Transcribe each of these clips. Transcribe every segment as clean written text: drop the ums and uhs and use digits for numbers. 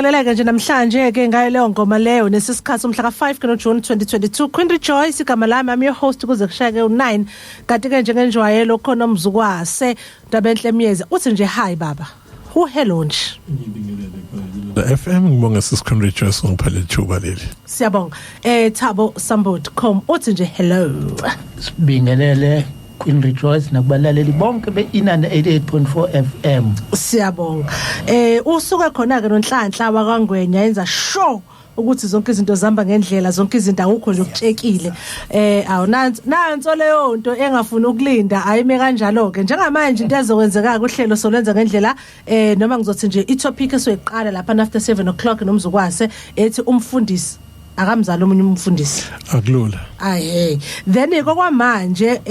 sibingeleleke nje namhlanje ke ngayo leyo ngoma leyo nesisikhathi umhla ka5 June 2022. Queen Rejoice igama lami, I'm your host kuze kushayeke u9. Kanti ke njengenjwayelo khona umzukwase Ndabenhle Myeza uthi nje hi baba. Who hello nje. The FM ngibonga Queen Rejoice ngiphele ithuba leli. Siyabonga. Thabo Sambot.com uthi nje hello. Sibingelele Queen Rejoice nakubalaleli bonke beinana 88.4 FM. Siyabonga. Usuka khona ke noNhlanhla wakangwenya yenza sure ukuthi zonke izinto zihamba ngendlela, zonke izinto akukho nje ukutshekile. Nanso leyo nto engafuni ukulinda ayime kanjalo ke. Njengamanje into ezokwenzeka kuhlelo solenza ngendlela noma ngizothi nje itopic esoyiqala lapha after 7 o'clock nomzukwase ethi umfundisi akamzala omunye umfundisi akulula hey then kokwamanje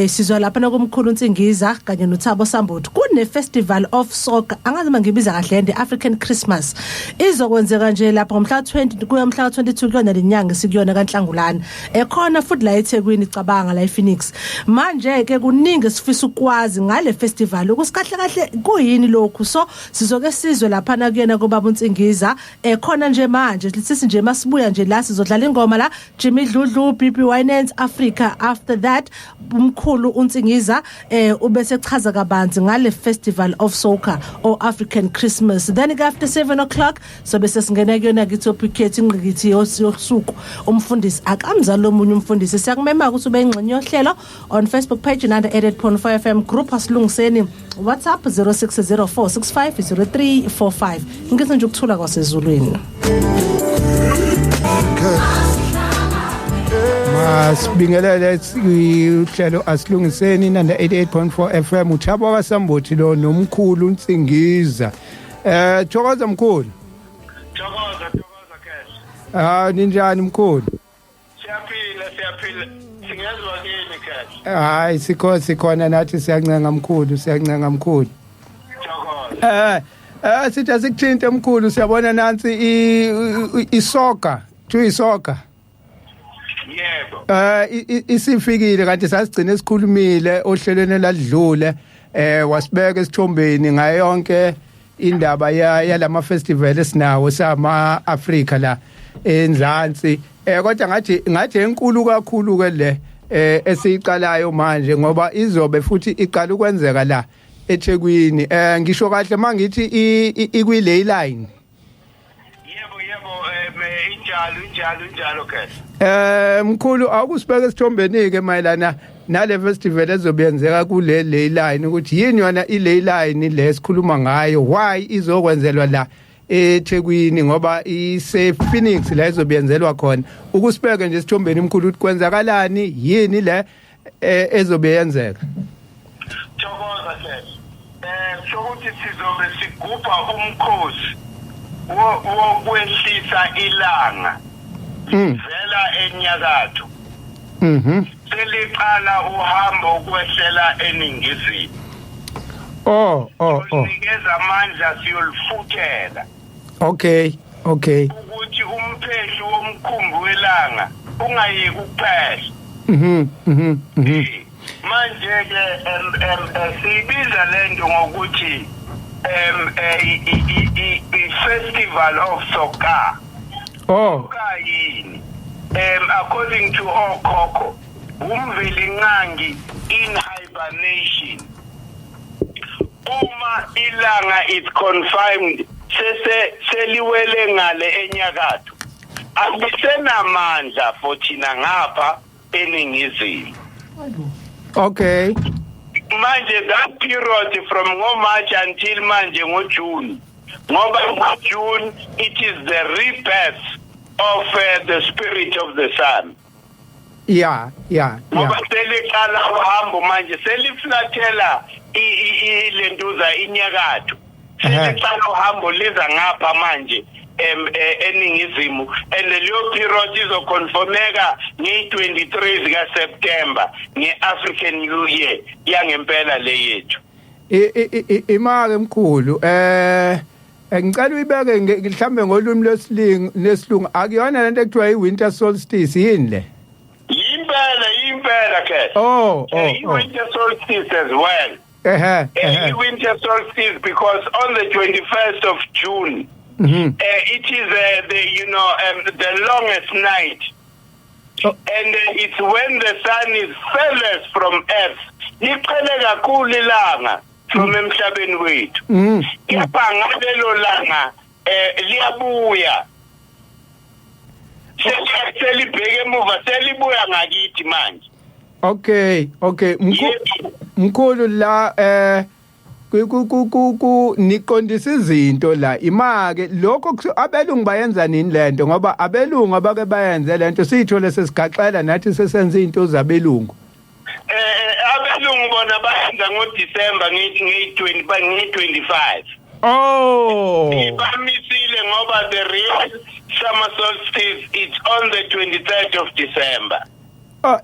sizwa lapha nakumkhulu Nsingiza kanye noThabo Sambot kune festival of soccer angazi mangibiza kahle the African Christmas izokwenzeka nje lapha ngomhla 20 kuya umhla 22 kuyona lenyanga sikuyona kaNhlangulana ekhona futhi la eThekwini icabanga la ePhoenix manje ke kuningi sifisa ukwazi ngale festival ukusikahle kahle kuyini lokhu so sizoke sizwe lapha na kuyena kubaba uNsingiza ekhona nje manje sisi nje masibuya nje la sizodlala ingoma la Jimmy Dludlu BP Winans Africa after that Mkhulu Nsingiza ubese chaza kabanzi ngale festival of soccer or African Christmas then after 7 o'clock so bese singena kuyona topic ethi ingqikithi yosuku umfundisi akamzala omunye umfundisi siyakumema ukuthi ube ingxenye yohlelo on Facebook page under 88.5 FM group asilungiseni WhatsApp 0604650345 ngise nje ukuthula kwasezulwini Masibingelele uhlelo asilungiseni nanda 88.4 FM uThabo kaSambothi lo noMkhulu Nsingiza thokoza Mkhulu thokoza Cash ninjani Mkhulu siyaphila singezwa kini Cash hayi sikhona nathi siyancenga Mkhulu thokoza sithi asikuthinte Mkhulu siyabona nansi isoccer tuyisoccer yebo isifikile kanti sasigcina esikhulumile ohlelweni ladlule wasibeka esithombeni ngayo yonke indaba yalama festival esinawo sama Africa la eNzansi kodwa ngathi enkulu kakhulu ke le esiyiqalayo manje ngoba izobe futhi iqala ukwenzeka la eThekwini ngisho kahle mangithi ikwi-ley line injalo ke Mkhulu akusibeka esithombeni ke mayelana nale festival ezobenzeka kule ley line ukuthi yini yona i-ley line lesikhuluma ngayo why izokwenzelwa la eThekwini ngoba ise Phoenix la izobenzelwa khona ukusibeka nje esithombeni Mkhulu ukuthi kwenzakalani yini le ezobeyenzeka thokoza ke sokuthi sizobe sigubha umkhosi wokwehlisa ilanga vela enyakatho seliqala uhambo ukwehlela eningizimu sinikeza amandla siyolifuthela okay ukuthi umphehli womkhumbi welanga ungayeki ukuphehla manje ke sibiza lento ngokuthi i-festival of soccer kayini according to okhokho umvelinqangi in hibernation uma ilanga is confined seliwele ngale enyakatho akusenamandla for thina ngapha eningizimu okay manje that period from March until manje ngoJune ngoba ngoJune it is the rebirth of the spirit of the sun yeah ngoba seliqala uhambo manje seliflathela ilentuza inyakatho seliqala uhambo liza ngapha manje eningizimu and leyo period izoconfirmeka nge-23 zika September nge-African New Year yangempela le yethu imake Mkhulu ngicela uyibeke mhlambe ngolumi lesilungu akuyona lento ekuthiwa i-winter solstice yini le impela ke winter solstice as well winter solstice because on the 21st of June It is the longest night. Oh. And it's when the sun is furthest from earth. Liqhele kakhulu ilanga from emhlabeni wethu. Kepha ngalelo langa liyabuya. Selibheke emuva selibuya ngakithi manje. Okay. Mkhulu la niqondisa izinto la imake lokho abelungu bayenza nini lento ngoba abelungu abake bayenze lento sithole sesigaxela nathi sesenza izinto zabelungu. Abelungu bona bayenza ngoDecember nge-25. Oh. Ibamisile ngoba the real summer solstice is on the 23rd of December.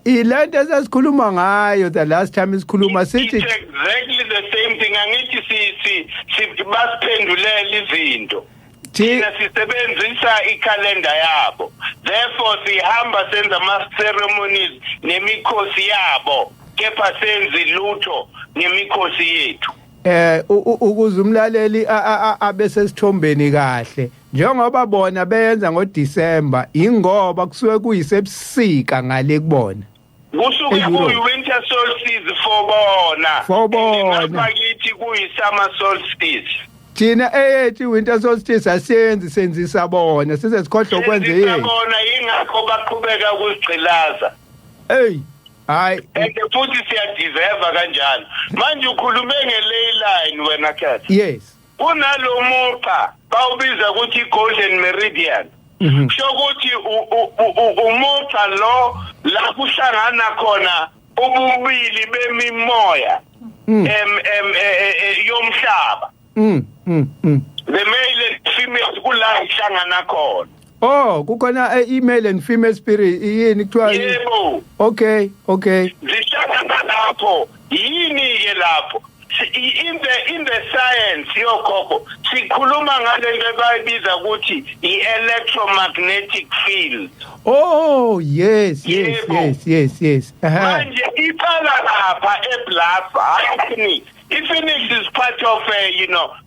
Ilento esasikhuluma ngayo the last time isikhuluma sithi it's exactly the same thing. Angithi basiphendulela izinto. Thina sisebenzisa ikhalenda yabo. Therefore sihamba senza ama ceremonies nemikhosi yabo. Kepha senzi lutho nemikhosi yethu. Ukuze umlaleli abesesithombeni kahle njengoba bona beyenza ngoDecember ingoba kusuke kuyisebusika ngale kubona kusuke kuyi-winter solstice for bona bakithi kuyi-summer solstice thina eyethi winter solstice asiyenzi senzisa bona size sikhohle ukwenza yini bona ingakho baqhubeka ukuzigcilaza hayi futhi siyadeserve kanjalo manje ukhulume ngeley line wena Khetha yes kunalomuqa bawubiza ukuthi golden meridian shokuthi umuqa lo la kuhlangana khona ububili bemimoya yomhlaba the male and female kula ihlangana khona kukhona email and female spirit yini kuthiwa yebo okay zihlangana lapho yini ke lapho in the science yokhokho sikhuluma ngalento abayibiza ukuthi i-electromagnetic field. Yes. Manje iqala lapha eBlaffa i-Phoenix is part of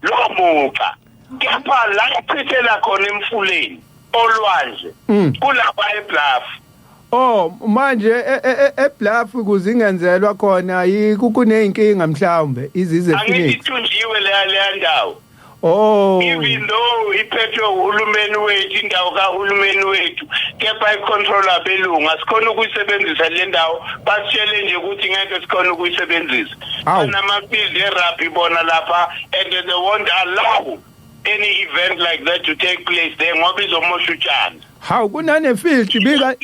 lo muqa kepha la ichithela khona emfuleni olwandle kulapha eBlaffa. Manje eBluff kuzingenzelwa khona kuneyinkinga mhlawumbe izize Phoenix. Angithunjiwe le ndawo. Even though iphethwe uhulumeni wethu indawo kahulumeni wethu kepha icontrol abelungu asikhona ukuyisebenzisa le ndawo basitshele nje ukuthi ngeke sikhona ukuyisebenzisa. Banamafield erugby bona lapha and they won't allow any event like that to take place there ngoba izomosha utshani. Hawu kunane field bika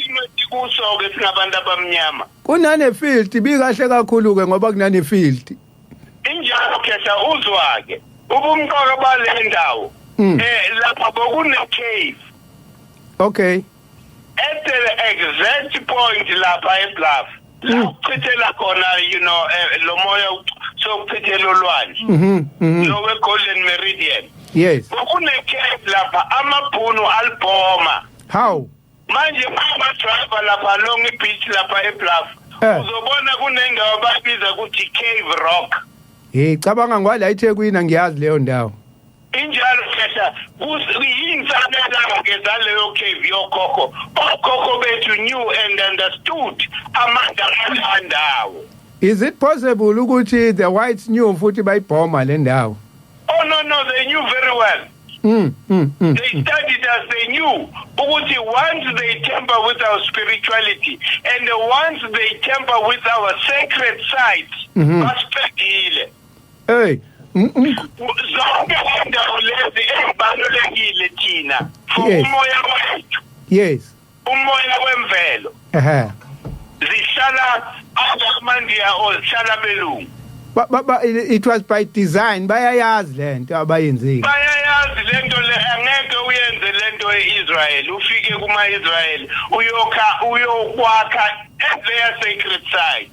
kusoke singabantu abamnyama. Kunane field bikahle kakhulu ke ngoba kunane field. Injalo Khetha uzwake. Ubumqoka bale ndawo. Lapha bokune cave. Okay. At the exact point lapha eBluff. La uchithela khona lo moya sokuchithela olwandle. Lo we golden meridian. Yes. Bokune cave lapha amabhunu alboma. How? Manje uma driver lapha along beach lapha eBluff uzobona kunendawo ababiza ukuthi Cave Rock. Cabanga ngwala eThekwini ngiyazi leyo ndawo. Injalo Khetha kuyinsana ke zaleyo cave yokhokho. Okhokho bethu knew and understood amandla alandawo. Is it possible ukuthi the whites knew futhi bayibhoma le ndawo? No, they knew very well. They studied us, they knew ukuthi once they tamper with our spirituality and once they tamper with our sacred sites, basiphelile. Zonke indawo lezi ezibalulekile thina for umoya wethu. Yes. Umoya wemvelo. Zihlala abamandiya ozihlala belungu. It was by design bayayazi lento abayenzile. Bayayazi lento le angeke uyenze lento eIsrael ufike kuma Israel uyokwakha their sacred site.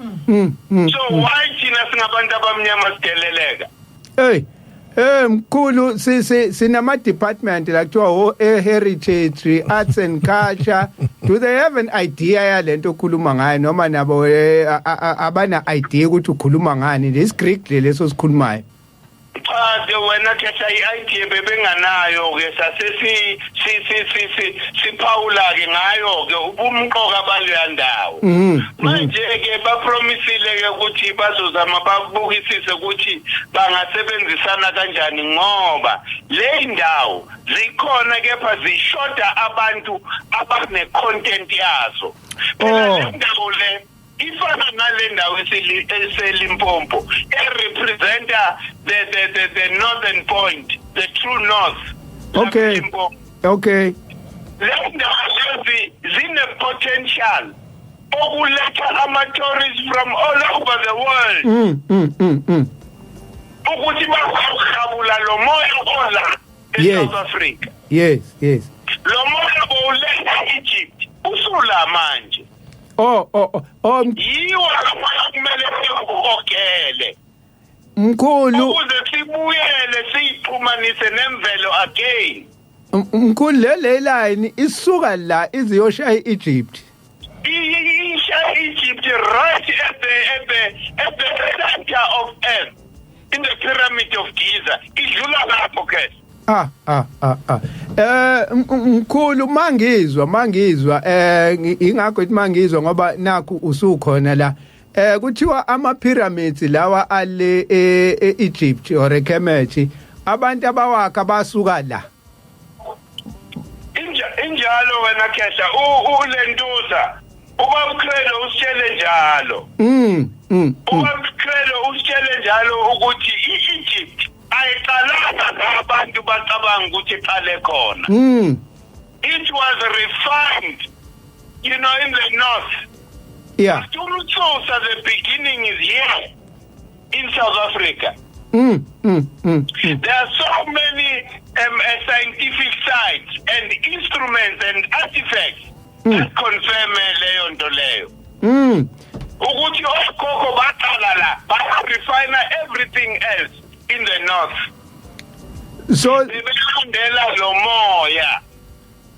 So why thina singabantu abamnyama sideleleka? Mkhulu sinama department la kuthiwa heritage arts and culture do they have an idea yalento okhuluma ngayo noma nabo abana idea ukuthi ukhuluma ngani lesi Greek leso sikhulumayo? but wena khetha i-idea bebenganayo ke siphawula ke ngayo ke ubumqoka baleya ndawo manje ke bapromisile ke ukuthi bazozama babukisise ukuthi bangasebenzisana kanjani ngoba le ndawo zikhona kepha zishoda abantu abane content yazo phela le ndawo le ifana nale ndawo eseLimpopo representa the northern point, the true north. Okay. Le ndawo zine potential okuletha ama-tourists from all over the world ukuthi bakhabula lo moya ola eSouth Africa. Yes. Lo moya bowuletha Egypt usula manje. Yiwo kumele ukugele. Mkhulu ukuze sibuyele siyixhumanise nemvelo again. Mkhulu le line isuka la iziyoshaya Egypt. Egypt right at the center of earth in the pyramid of Giza. Idlula lapho ke. Mkhulu mangizwa ingakho ithi mangizwa ngoba nakho usukhona la kuthiwa ama pyramids lawa ale eEgypt or eKemet abantu abawakha basuka la injalo wena Khehla ulentuza ubamkhwelo usitshele njalo ubamkhwelo usitshele njalo ukuthi iEgypt ayiqalanga ngabantu bacabanga ukuthi iqale khona it was refined in the north. Yeah. The beginning is here in South Africa. There are so many scientific sites and instruments and artifacts that confirm leyo nto leyo. Ukuthi okhokho baqala la, refine everything else in the north. So bebelandela lo moya.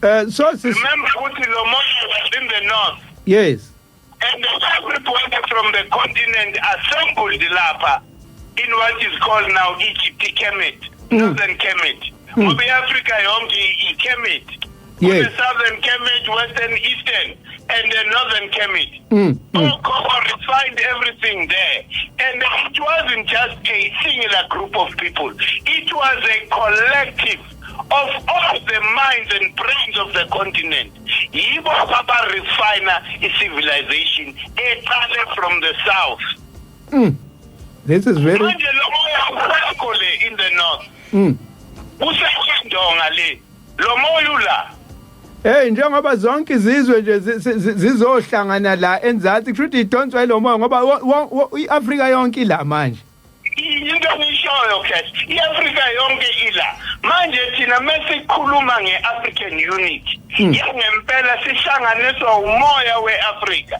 Remember ukuthi lo moya was in the north. Yes. And everybody from the continent assembled lapha in what is called now Egypt, Kemet, Northern Kemet. Maybe Africa yonke Kemet. Yes. The Southern Kemet, Western, Eastern, and the Northern Kemet. Refined everything there. And it wasn't just a singular group of people. It was a collective of all the minds and brains of the continent. Yibo baba refiner civilization eqale from the south. This is very manje lo moya in the north. Usendonga le lo moya ula. Njengoba zonke izizwe nje zizohlangana la enzansi kusho idonswa lo moya ngoba iAfrika yonke la manje. Into ngishoyo Cash iAfrika yonke ila manje thina mesikhuluma ngeAfrican unity yangempela sihlanganiswa umoya weAfrika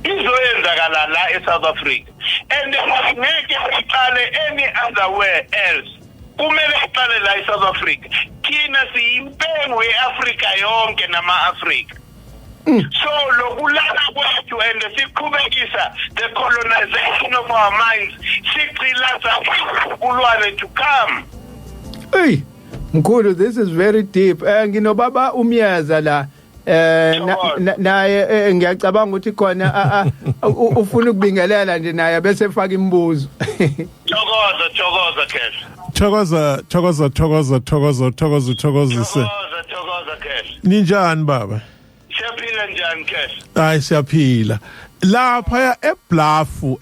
izoyenzakala la eSouth Africa and ngeke iqale any otherwhere else kumele iqale la eSouth Africa thina siyimpengo yeAfrika yonke nama-Afrika. So lokulala kwethu and siqhubekisa the colonization of our minds siqilaza kulwane to come. Hey Mkhulu, this is very deep. Nginobaba umyaza la naye ngiyacabanga ukuthi khona ufuna ukubingelela nje naye bese efaka imibuzo. Thokoza Cash. Thokoza Cash. Ninjani baba? Siyaphila njani Cash? Hayi siyaphila. Lapha eBlafu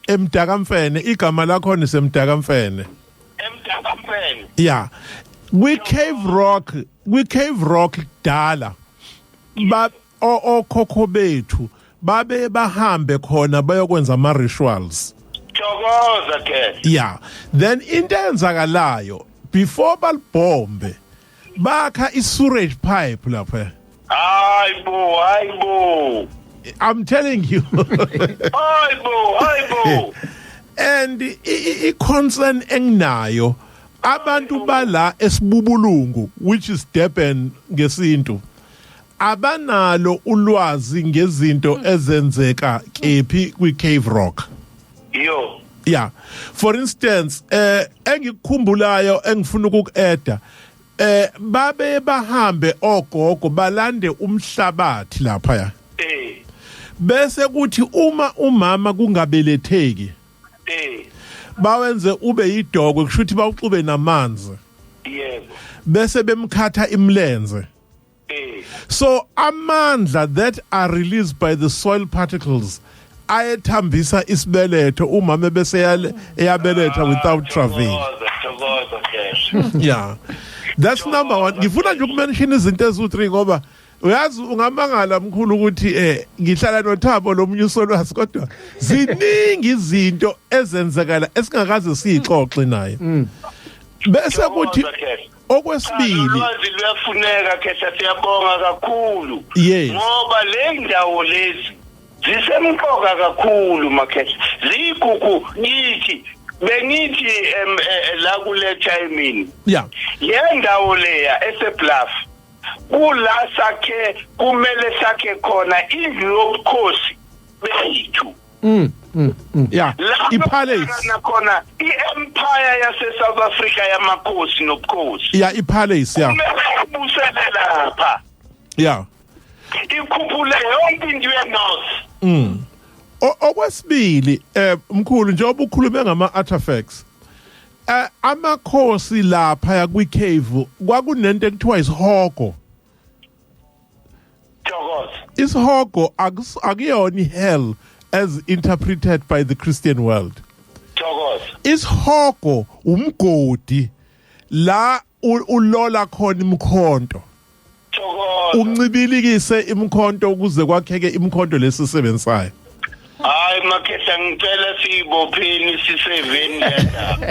emdakamfene igama lakho ni semdakamfene. Emdakamfene. Yeah. We Cave Rock dala. Ba okhokho bethu babe bahambe khona bayokwenza ama rituals. Thokoza Cash. Yeah. Then into enzakalayo before balibombe bakha i-sewage pipe lapha. Hayibo. I'm telling you. Hayibo. And i-concern enginayo abantu bala esibubulungu which is Durban ngesintu abanalo ulwazi ngezinto ezenzeka kephi kwi-Cave Rock. Yeah, for instance engikukhumbulayo engifuna ukukueda babe bahambe ogogo balande umhlabathi lapha ya bese kuthi uma umama kungabeletheki bawenze ube yidogwe kushuthi bawuxube namanzi yebo bese bemkhatha imlenze so amandla that are released by the soil particles ayethambisa isibeletho umama bese eyabeletha without travail. Yeah, that's number one. Ngifuna nje ukumention izinto ezi3 ngoba uyazi ungamangala Mkhulu ukuthi ngihlala noThabo lomnyuso lwasi kodwa ziningi izinto ezenzekala esingakaze siyixoxe naye bese kuthi okwesibili ulwazi luyafuneka khetha siyabonga kakhulu ngoba le ndawo lezi zisemqoka kakhulu makhetha zigugu ngithi bengithi la kuletha emini yeah le ndawo leya esebluff kula sakhe kumele sakhe khona indlu yobukhosi bethu yeah ipalace nakhona iempire yase South Africa yamakhosi nobukhosi yeah ipalace yeah ubuselela lapha yeah ikhuphule yonke into yenorth okwesibili Mkhulu njengoba ukhulume ngama artifacts amakhosi lapha ya kwi cave kwakunento ekuthiwa isihogo isihogo akuyona hell as interpreted by the Christian world isihogo umgodi la ulola khona imkhonto uncibilikise imkhonto ukuze kwakheke imkhonto lesisebenzayo hayi makhetha ngicela sibopheni siseveni yena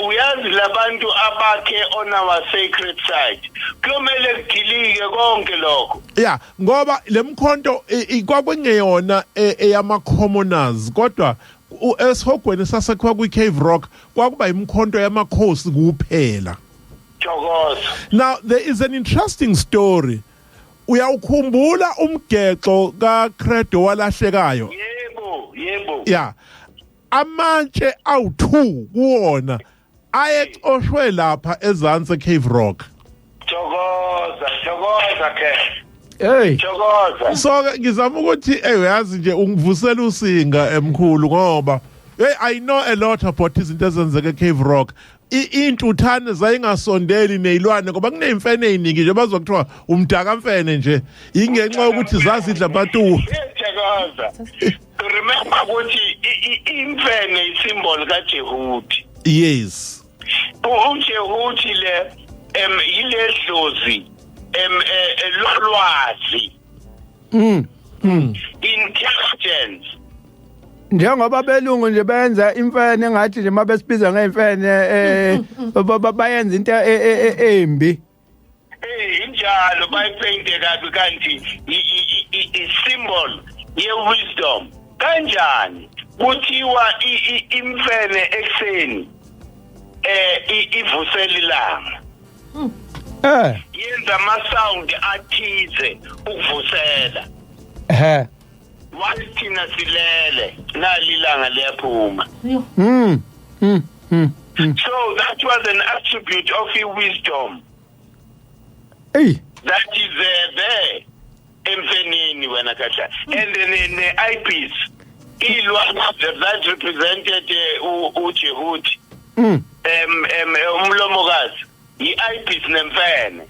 uyazi labantu abakhe on our sacred site kumele kugilike konke lokho yeah ngoba lemkhonto kwakwengeyona eyama commoners kodwa esihogweni sasekwa kwi Cave Rock kwakuba imkhonto yamakhosi kuphela now there is an interesting story uyawukhumbula umgexo kaCredo walahlekayo yebo yeah amatshe awu2 kuona ayexoshwe lapha ezantsi Cave Rock thokoza ke hey thokoza so ngizama ukuthi uyazi nje ungivusela usinga Emkhulu ngoba I know a lot about izinto ezenzeke Cave Rock intuthane zayingasondeli nezilwane ngoba kunemfene eziningi nje bazokuthiwa umdaka mfene nje ingenxa ukuthi zazidla batu remember ukuthi imfene isymbol kaJehudi yes uJehudi le iledlozi lolwazi intelligence njengoba belungu nje benza imfene ngathi nje mabesibiza ngeimfene bayenza into embi injalo bayipainte kabi kanti isymbol ye-wisdom kanjani kuthiwa imfene ekseni ivusela ilanga yenza ama-sound athize ukuvusela wathina silele nalilanga liyaphuma so that was an attribute of wisdom that is there emfenini wena kahle and then the eyepiece that represented uJehudi umlomokazi i-eyepiece nemfene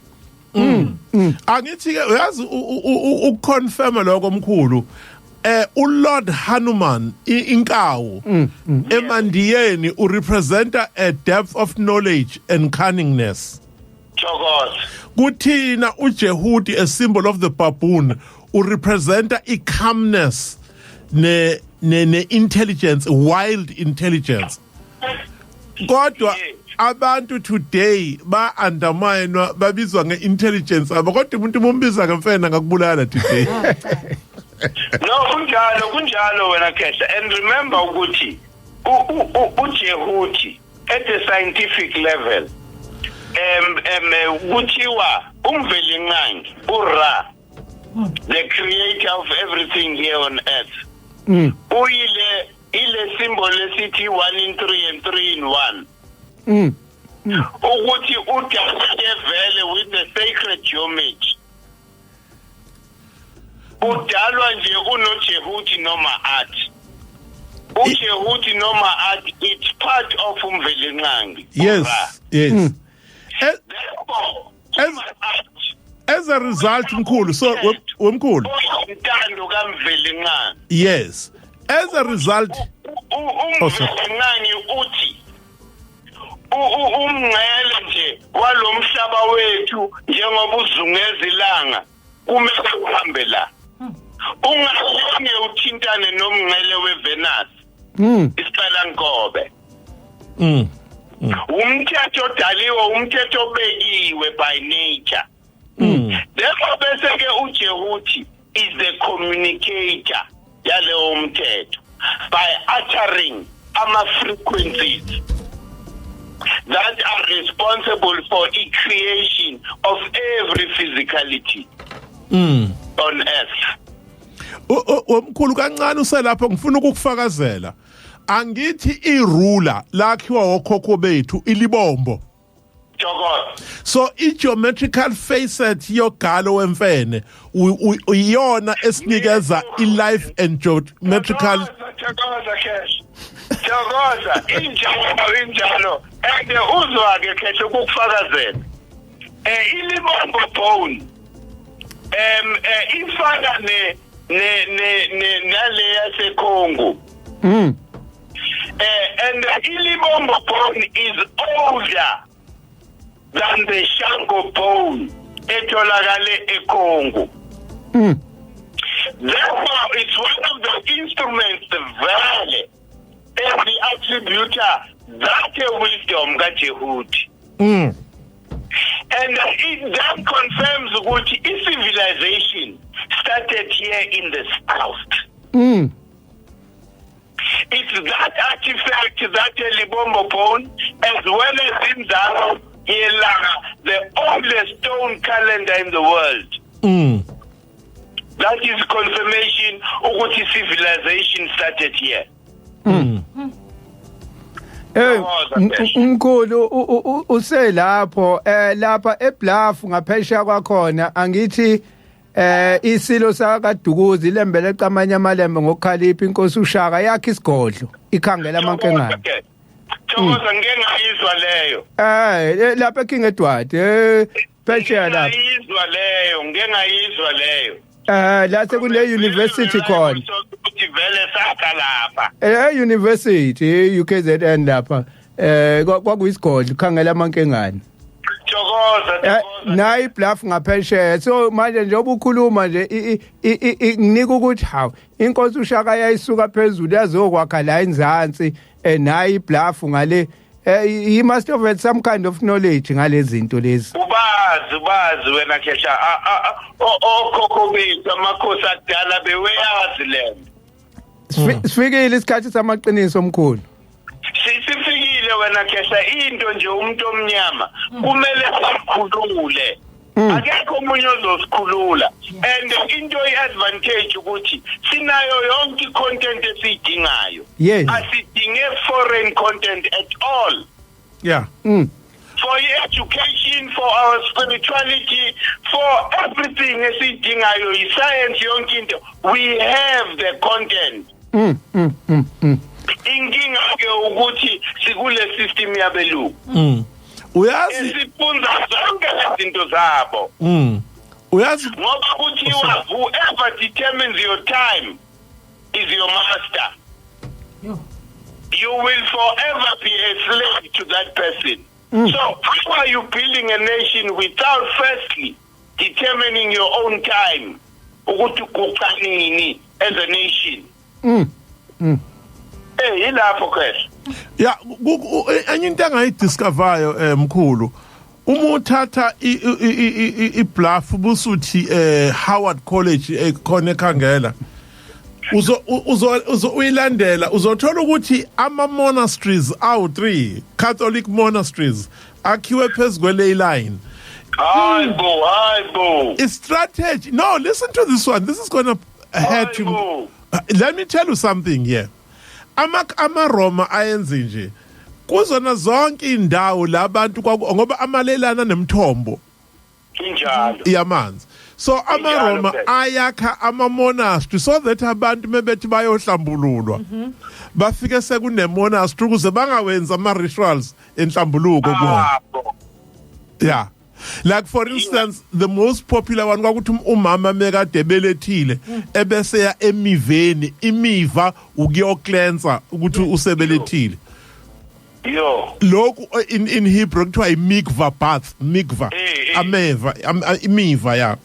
angithi ke uyazi ukuconfirm lokho Mkhulu uLord Hanuman inkawu emandiyeni urepresenta a depth of knowledge and cunningness kuthina uJehudi a symbol of the baboon urepresenta calmness ne intelligence wild intelligence kodwa abantu today ba undermine babizwa ngeintelligence abakodwa umuntu umbiza ngemfena ngakubulala today no kunjalo wena Khehla and remember ukuthi uJehudi at the scientific level kuthiwa umvelinqangi uRa the creator of everything here on earth uyile ile symbol esithi 1 in 3 and 3 in 1. Ukuthi udaleke vele with the sacred geometry. Udalwa nje unoJehuti noma art. uJehuti noma art, it's part of umvelinqangi. Yes, yes. Therefore, As a result, Mkhulu, so Mkhulu. Intando kaMvelinqangi. Yes. As a result, umvelinqangi uthi umngcele nje walomhlaba wethu njengoba uzungeza ilanga kumele uhambe la. Ungahlenge uthintane nomngcele weVenus. Isicela Nkobe. Umthetho odaliwe, umthetho obekiwe by nature. Therefore bese ke uJehuti is the communicator yaleyo mthetho by uttering ama-frequencies that are responsible for the creation of every physicality on earth. Mkhulu kancane uselapho ngifuna ukukufakazela. Angithi irula lakhiwa okhokho bethu ilibombo. So geometrical facet yogalo wemfene uyona esinikeza ilife and geometrical Thokoza injalo ende uzwa ke khethe ukufakazela ilibombo bone ifana ne nale yaseKongo and ilibombo bone is older than the Shango bone etholakale eKongo. Therefore, it's one of the instruments, the valley, and the attributor that wisdom kaJehuti. And it that confirms that civilization started here in the south. It's that artifact, that Libombo bone, as well as in Zaro, the oldest stone calendar in the world. That is confirmation of civilization started here. Mkhulu uselapho lapha eBluff ngaphesha kwakhona angithi isilo sakaDukuzi lembele eqamanya amalembe ngokhalipha inkosi uShaka yakhe isigodlo ikhangela amankengane. Thokoza ngeke ngayizwa leyo. Lapha eKing Edward phesheya lapha. Ngiyizwa leyo, ngeke ngayizwa leyo. La sekule university khona. Ukuthi vele sakha lapha. University UKZN lapha. Kwakuyisigodlo khangela amankengane. Thokoza. Na iBluff ngaphesheya. So manje nje obukhuluma nje nginika ukuthi hawu inkosi uShaka yayisuka phezulu yazokwakha la enzansi na iBluff ngale he must have had some kind of knowledge ngalezi zinto lezi. Ubazi wena Khesha okhokho bethu amakhosi akudala bewayazi lento. Sifikile isikhathi samaqiniso Mkhulu. Sifikile wena Khesha into nje umuntu omnyama kumele sikhulule. Akekho umunye ozosikhulula and into iadvantage ukuthi sinayo yonke content esiyidingayo. Asidinge foreign content at all. Yeah. For education, for our spirituality, for everything esiyidingayo iscience yonke into we have the content. Inkinga ke ukuthi sikule system yabelungu. Uyazi isifunza zonke izinto zabo. Uyazi ngoba kuthiwa whoever determines your time is your master. You will forever be a slave to that person. So how are you building a nation without firstly determining your own time ukuthi kuqanini as a nation? Ilapho Khesha. Yeah, enye into engayidiscoveryo Mkhulu uma uthatha iBluff busuthi Howard College ekhona ekhangela uzo uyilandela uzothola ukuthi ama monasteries awu3 Catholic monasteries akhiwe phezukwe line. Hayibo. It's strategy. No, listen to this one. This is going to hurt you. Let me tell you something here. ama-Roma ayenze nje kuzona zonke indawo labantu ngoba amalelana nemthombo injalo yamanzi. So ama-Roma ayakha ama-monastery so that abantu mebethi bayohlambululwa bafike sekune-monastery ukuze bangawenza ama-rituals enhlambuluko kuona. Yeah. Like for instance, the most popular one kwakuthi umama mekade belethile ebese ya emiveni, imiva ukuyocleansa ukuthi usebelethile. Yo. Lokhu in Hebrew kuthiwa imikva bath, mikva, ameva, imiva ya.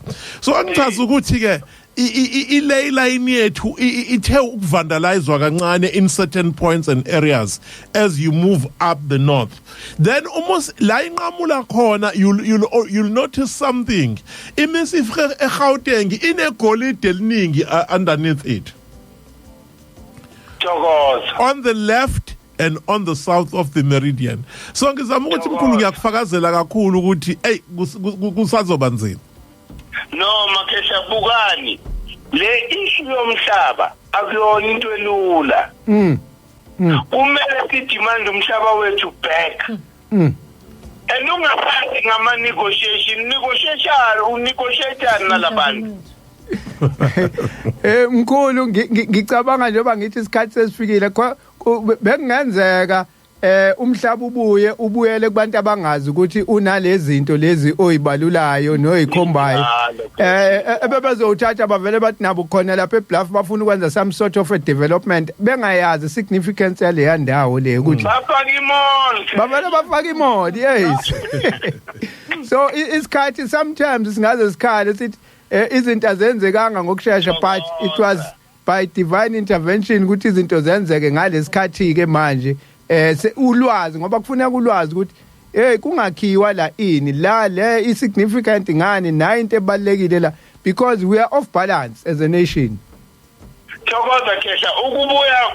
So angichaza ukuthi ke ilay line yethu ithe ukuvandalizwa kancane in certain points and areas as you move up the north. Then almost la inqamula khona you'll notice something. Imisifre eGauteng inegolide eliningi underneath it. On the left and on the south of the meridian. So ngizama ukuthi Mkhulu ngiyakufakazela kakhulu ukuthi hey kusazoba nzima. No Makhesha bukani le issue yomhlaba akuyona into elula. Kumele sidemand umhlaba wethu back. And ungaphansi ngama negotiation unegotiate nalabantu. Mkhulu ngicabanga njengoba ngithi isikhathi sesifikile bekungenzeka umhlaba ubuyele kubantu abangazi ukuthi unalezi zinto lezi oyibalulayo noyikhombayo ebebezothatha bavele bathi nabo khona lapha eBluff bafuna ukwenza some sort of a development bengayazi significance yale ndawo le ukuthi bafaka imoli yes. So isikhathi sometimes singaze sikhale sithi izinto azenzekanga ngokusheshsha but it was by divine intervention ukuthi izinto zenzeke ngalesikhathi ke manje ulwazi ngoba kufuneka ulwazi ukuthi kungakhiwa la ini la le insignificant ngani nayo into ebalekile la because we are off balance as a nation. Thokoza Khehla ukubuya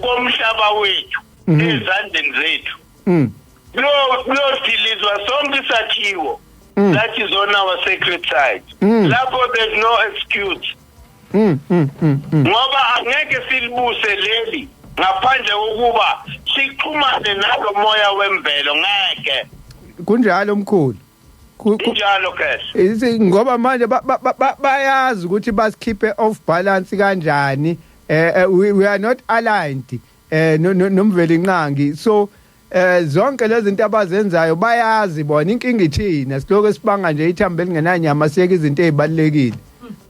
komhlaba wethu ezandleni zethu lo dilizwa sonke isakhiwo that is on our sacred side. Lapho there's no excuse. Ngoba angeke silibuse leli ngaphandle kokuba sixhumane nalo moya wemvelo ngeke. Kunjalo Mkhulu. Kunjalo Khehla. Ngoba manje bayazi ukuthi basikhiphe off balance kanjani. We are not aligned nomveli nqangi. So zonke lezi zinto abazenzayo bayazi bona inkinga ithina siloko sibanga nje ithambo elingenanyama siyeke izinto ezibalekile.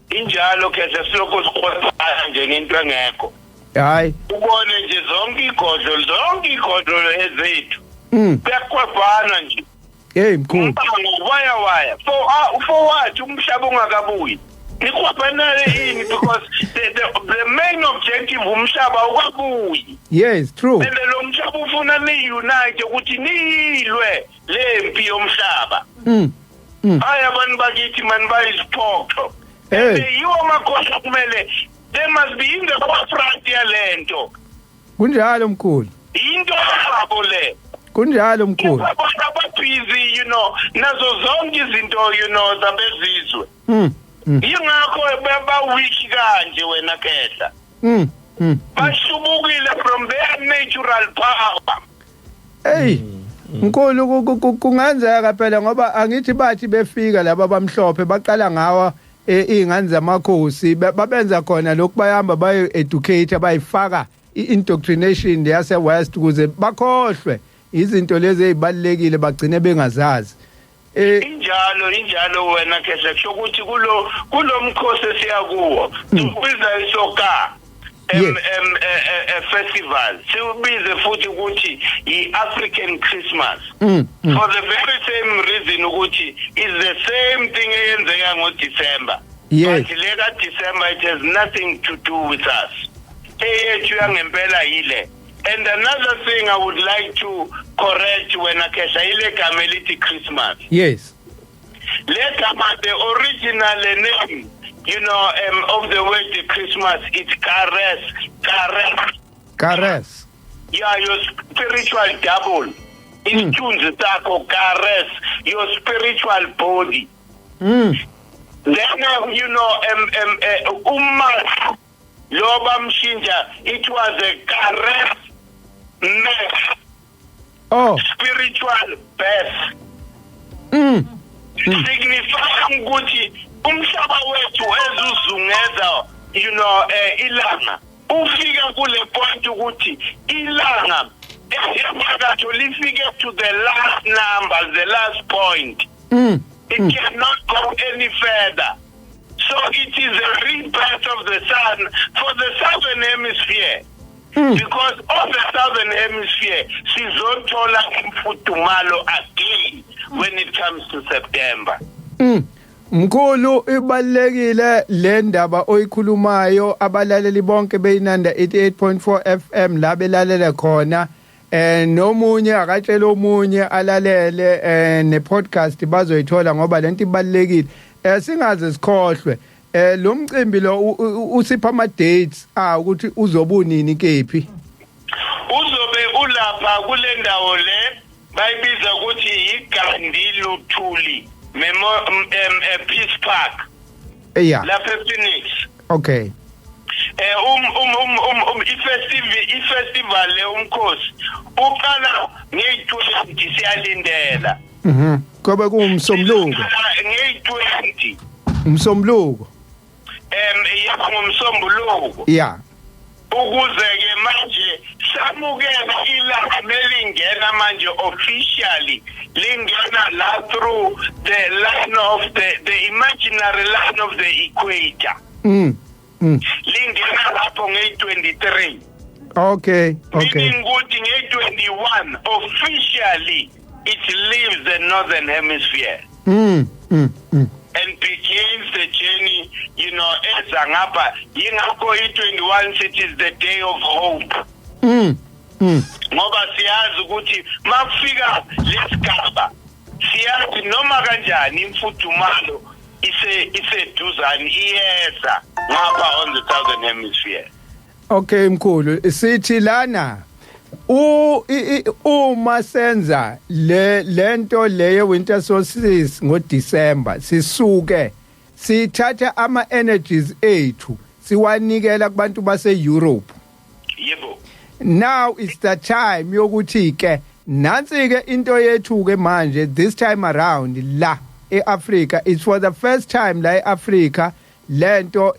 Injalo Khehla siloko sikhona nje into engekho. Hayi ubone nje zonke igodlo ezethu bekwabana nje Mkhulu waya for what umhlaba ungakabuyi nikwabana ini because the main objective umhlaba ukwabuyi. Yes, true. And lo mhlaba ufuna ni unite ukuthi nilwe lempi yomhlaba. Hayi abantu bakithi man bayisiphotho. Yiwo makhosi kumele they must be in the forefront yalento. Kunjalo Mkhulu. Into yabo le. Kunjalo Mkhulu. Baba busy nazo zonke izinto zabezizwe. Yingakho baba weak kanje wena Khehla. Bashubukile from their natural power. Hey. Mkhulu kungenzeka phela ngoba angithi bathi befika laba bamhlophe baqala ngawa ingane zamakhosi babenza khona lokhu bayamba bayo educate bayifaka indoctrination yase West ukuze bakhohlwe izinto lezi ezibalekile bagcine bengazazi. Injalo wena Khehla kusho ukuthi kulo mkhosi siyakuwo sibiza isoka festival sibize futhi ukuthi i-African Christmas for the very same reason ukuthi is the same thing eyenzeka ngoDecember. Yes. But later December it has nothing to do with us. Eyethu yangempela yile. And another thing I would like to correct when Khehla ile gama elithi Christmas. Yes. The original name of the word Christmas, it's Kares. Yeah, your spiritual double. It's tunes tako Kares, your spiritual body. Then Umma loba mshinja, it was a caress mess. Spiritual birth. Signifying ukuthi umhlaba wethu ezuzungeza ilanga ufika kule point ukuthi ilanga ephakathi lifike to the last number, the last point. It cannot go any further. So it is a rebirth of the sun for the southern hemisphere. Because of the southern hemisphere, sizothola imfudumalo again when it comes to September. Mkhulu, ibalekile le ndaba oyikhulumayo abalaleli bonke beyinanda 88.4 FM la belalela khona nomunye akatshela omunye alalele ne podcast bazoyithola ngoba lento ibalekile singaze sikhohlwe lo mcimbi lo usipha ama dates ukuthi uzobunini kephi uzobe ulapha kule ndawo le bayibiza ukuthi iGandhi Luthuli Peace Park. Yeah. Lapha Phoenix. Okay. Festival le umkhosi uqala nge-20 siyalindela. Kobe kuMsombuluko. Nge-20. Umsombuluko. Ngomsombuluko. Yeah. Ukuze ke manje samukela ilanga melingena manje officially lingena la through the line of the imaginary line of the equator. Lingena lapho nge-23. Okay. Meaning ukuthi nge-21 officially it leaves the northern hemisphere. And begins the journey, eza ngapha yingakho i-21 it is the day of hope. Ngoba siyazi ukuthi mafika lesigaba siyazi noma kanjani imfudumalo iseduzani iyeza ngapha on the southern hemisphere. Okay Mkhulu, sithi lana uma senza lento leyo winter solstice ngoDecember sisuke sithatha ama energies ethu siwanikela kubantu base Europe. Yebo. Now is the time yokuthi ke nansi ke into yethu ke manje this time around la eAfrica, it's for the first time la eAfrica lento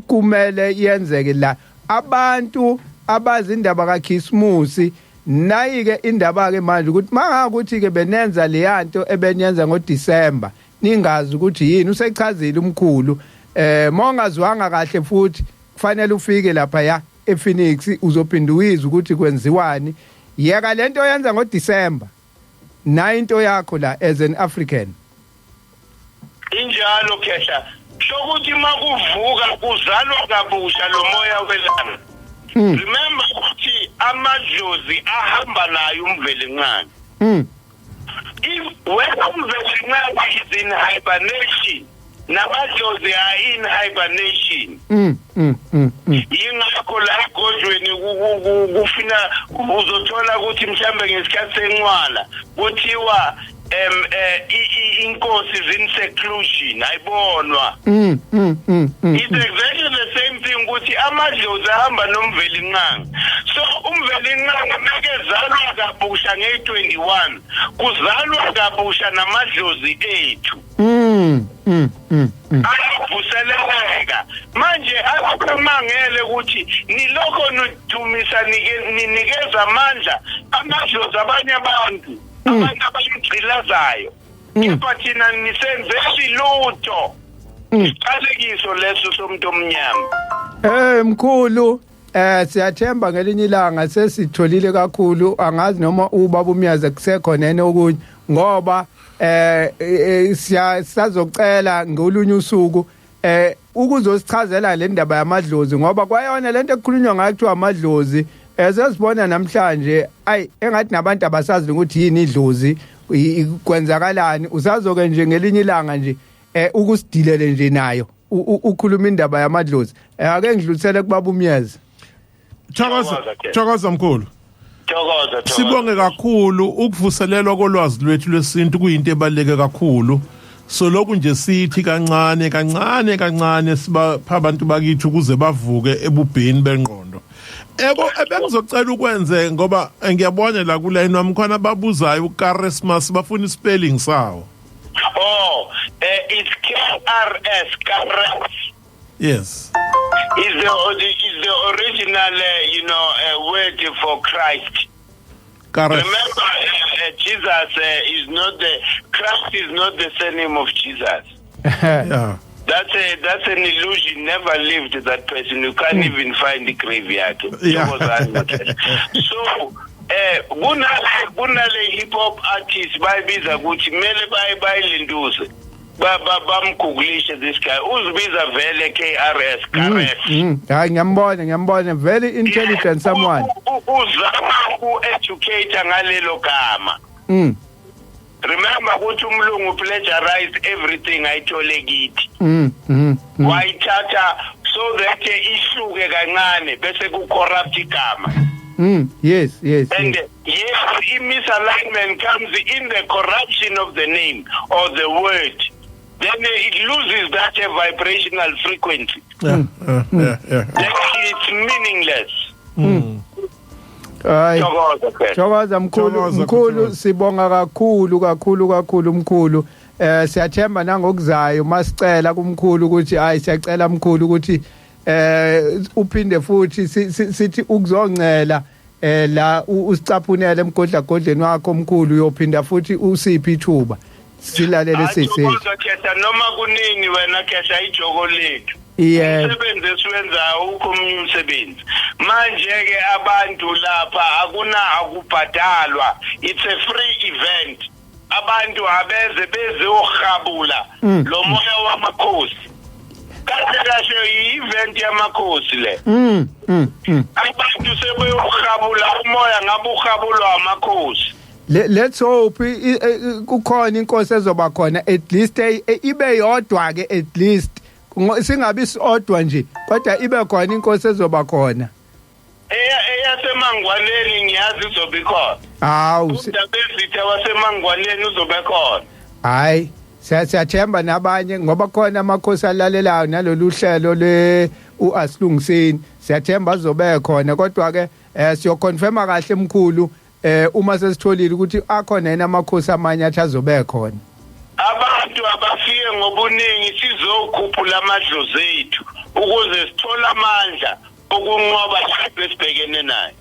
kumele yenzeke la abantu abazindaba kaKhismusi nayi ke indaba ke manje ukuthi mangakuthi ke benenza le yanto ebenyenza ngoDecember ningazi ukuthi yini usechazile umkhulu mongazwanga kahle futhi kufanele ufike lapha ya ePhoenix uzophinda uyizwa ukuthi kwenziwani yeka lento yenza ngoDecember na into yakho la as an African injalo khehla sokuthi makuvuka kuzalwa kabusha lo moya welanga. Remember ukuthi amadlozi ahamba nayo umvelincane. If when umvelincane is in hibernation, namadlozi are in hibernation. Yingakho la godweni kufina uzothola ukuthi mhlambe ngesikhathi senqwala kuthiwa inkosi is in seclusion ayibonwa. It's exactly the same thing ukuthi amadlozi ahamba nomvelincane. So umvelincane mekezalwa kabusha nge-21 kuzalwa kabusha namadlozi ethu. Ayavuseleleka manje akukhumangele ukuthi niloko nidumisa ninikeza amandla amadlozi abanye abantu abantu abayigcilazayo kepha thina nisenzeli lutho isiqalekiso leso somuntu omnyama. Mkhulu siyathemba ngelinye ilanga sesitholile kakhulu angazi noma ubaba umyaza kusekhona yena okunye ngoba siyazocela ngolunye usuku ukuzosichazela le ndaba yamadlozi ngoba kwayona lento ekukhulunywa ngayo kuthiwa amadlozi sesibona namhlanje engathi nabantu abasazi ukuthi yini idlozi kwenzakalani usazoke nje ngelinye ilanga nje ukusidilele nje nayo ukhuluma indaba yamadlozi ake ngidlulisele kubaba umyeza. Thokoza Mkhulu. Thokoza. Sibonge kakhulu ukuvuselelwa kolwazi lwethu lwesintu kuyinto ebaleke kakhulu so lokhu nje sithi kancane sibapha abantu bakithi ukuze bavuke ebubheni bengqondo. Ebengizocela ukwenze ngoba ngiyabona la kuline wami khona babuzayo uChristmas bafuna spelling sawo. Oh, it's KRS, KRS. Yes. Is the original, word for Christ. Correct. Remember, Jesus Christ is not the surname of Jesus. Yeah. That's an illusion. Never lived that person. You can't even find the graveyard. Yeah. So, kunale hip hop artists bayibiza ukuthi mele bayilinduze. Bamgooglishe this guy. Uzibiza vele KRS, KRS. Hayi ngiyambona very intelligent someone. Uzama ku-educate ngalelo gama. Remember ukuthi umlungu plagiarize everything ayithole kithi. Wayithatha so that ihluke kancane bese ku-corrupt igama. Yes. And yes, misalignment comes in the corruption of the name or the word. Then it loses that vibrational frequency. Yeah. Then it's meaningless. Hayi. Thokoza Mkhulu sibonga kakhulu Mkhulu. Siyathemba nangokuzayo masicela kuMkhulu ukuthi hayi siyacela Mkhulu ukuthi uphinde futhi sithi ukuzongcela la usicaphunele emgodlagodleni wakho Mkhulu uyophinda futhi usiphi ithuba silalele sisi noma kunini wena khetha ijoko lethu. Umsebenzi esiwenza ukhomnye umsebenzi manje ke abantu lapha akubhadalwa, it's a free event. Abantu abeze bezohabula lo moya wamakhosi kahle i-event yamakhosi le. Abantu sebeyohabula umoya ngabe uhabulwa amakhosi. Let's hope kukhona inkosi ezoba khona at least ibe yodwa ke at least singabi sodwa nje kodwa ibe khona inkosi ezoba khona. Eyasemangwaneni ngiyazi izobe khona. Hawu udabezithe wasemangwaneni uzobe khona. Hayi siyathemba nabanye ngoba khona amakhosi alalelayo nalolu hlelo le uAsilungiseni siyathemba azobe khona kodwa ke siyoconfirma kahle Mkhulu uma sesitholile ukuthi akhona yena amakhosi amanye athi azobe khona. Abantu abafike ngobuningi sizokhuphula amadlozi ethu ukuze sithola amandla ukunqoba lapho esibhekene naye.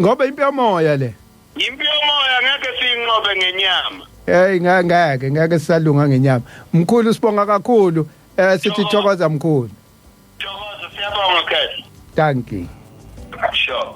Ngoba impilo yomoya le. Impilo yomoya ngeke siyinqobe ngenyama. Ngeke sisalunga ngenyama. Mkhulu sibonga kakhulu. Sithi thokoza Mkhulu. Thokoza siyabonga kahle. Thank you. Sure.